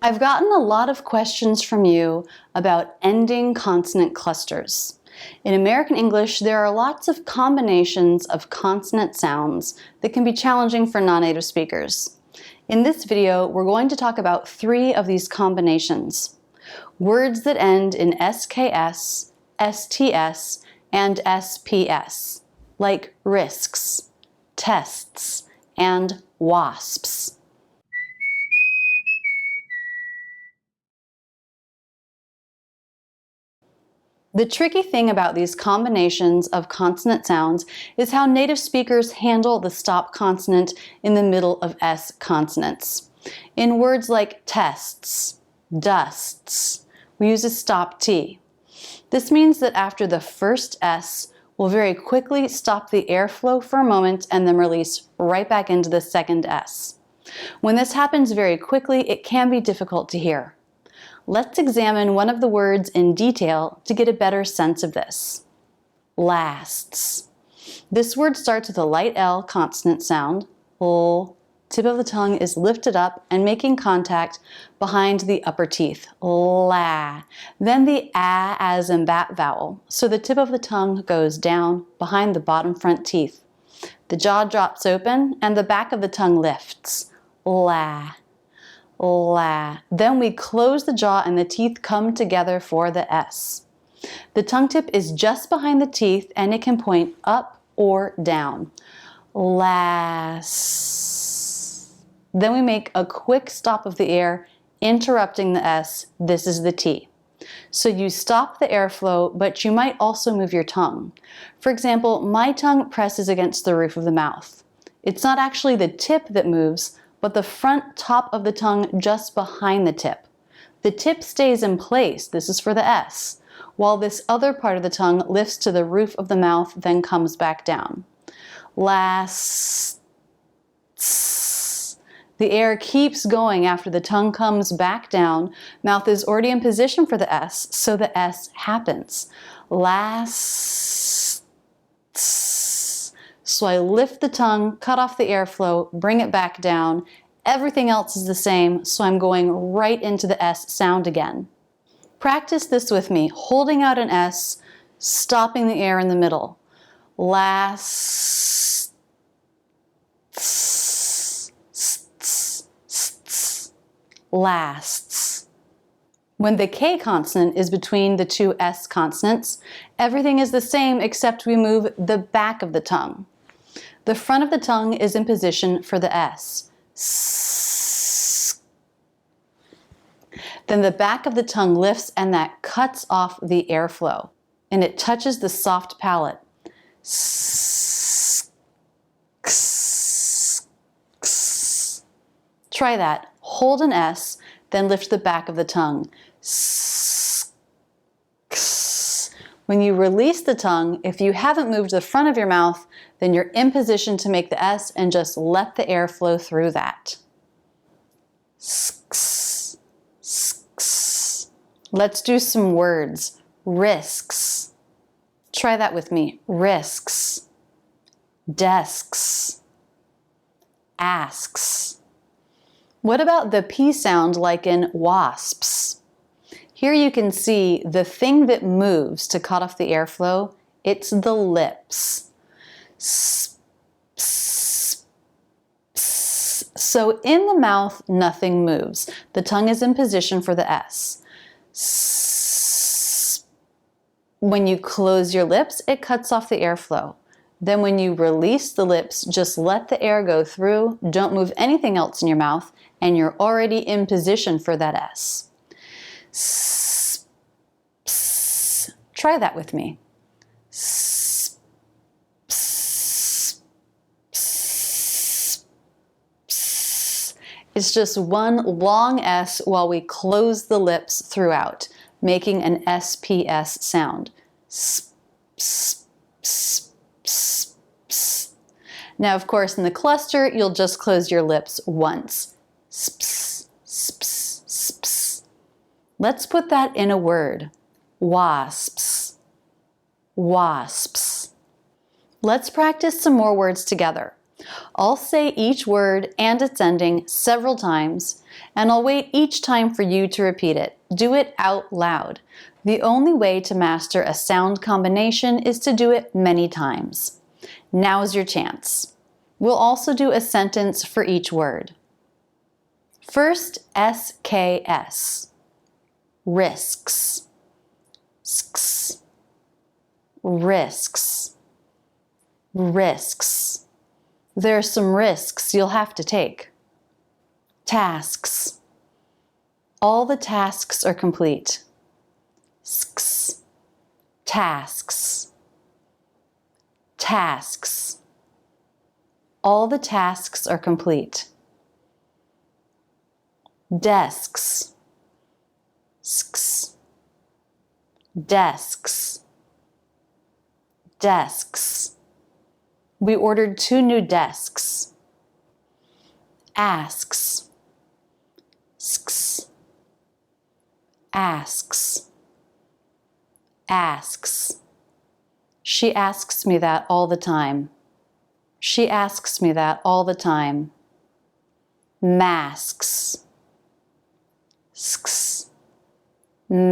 I've gotten a lot of questions from you about ending consonant clusters. In American English, there are lots of combinations of consonant sounds that can be challenging for non-native speakers. In this video, we're going to talk about 3 of these combinations. Words that end in SKS, STS, and SPS, like risks, tests, and wasps. The tricky thing about these combinations of consonant sounds is how native speakers handle the stop consonant in the middle of S consonants. In words like tests, dusts, we use a stop T. This means that after the first S, we'll very quickly stop the airflow for a moment and then release right back into the second S. When this happens very quickly, it can be difficult to hear. Let's examine one of the words in detail to get a better sense of this. Lasts. This word starts with a light L consonant sound. L. Tip of the tongue is lifted up and making contact behind the upper teeth. La. Then the A as in that vowel. So the tip of the tongue goes down behind the bottom front teeth. The jaw drops open and the back of the tongue lifts. La. La. Then we close the jaw and the teeth come together for the S. The tongue tip is just behind the teeth and it can point up or down. Las. Then we make a quick stop of the air, interrupting the S. This is the T. So you stop the airflow, but you might also move your tongue. For example, my tongue presses against the roof of the mouth. It's not actually the tip that moves, but the front top of the tongue just behind the tip. The tip stays in place, this is for the S, while this other part of the tongue lifts to the roof of the mouth, then comes back down. Lasts. The air keeps going after the tongue comes back down. Mouth is already in position for the S, so the S happens. Lasts. So I lift the tongue, cut off the airflow, bring it back down. Everything else is the same, so I'm going right into the S sound again. Practice this with me, holding out an S, stopping the air in the middle. Lasts. Lasts. When the K consonant is between the 2 S consonants, everything is the same except we move the back of the tongue. The front of the tongue is in position for the S. Then the back of the tongue lifts and that cuts off the airflow and it touches the soft palate. Try that. Hold an S, then lift the back of the tongue. When you release the tongue, if you haven't moved the front of your mouth, then you're in position to make the S and just let the air flow through that. Let's do some words. Risks. Try that with me. Risks. Desks. Asks. What about the P sound like in wasps? Here you can see the thing that moves to cut off the airflow, it's the lips. So in the mouth, nothing moves. The tongue is in position for the S. When you close your lips, it cuts off the airflow. Then when you release the lips, just let the air go through, don't move anything else in your mouth, and you're already in position for that S. Try that with me. It's just one long S while we close the lips throughout, making an SPS sound. Now, of course, in the cluster, you'll just close your lips once. Let's put that in a word. Wasps. Wasps. Let's practice some more words together. I'll say each word and its ending several times, and I'll wait each time for you to repeat it. Do it out loud. The only way to master a sound combination is to do it many times. Now's your chance. We'll also do a sentence for each word. First, SKS. Risks. Sks. Risks. Risks. There are some risks you'll have to take. Tasks. All the tasks are complete. Sks. Tasks. Tasks. All the tasks are complete. Desks. Sks. Desks. Desks. We ordered 2 new desks. Asks. Sks. Asks. Asks. She asks me that all the time. She asks me that all the time. Masks. Sks.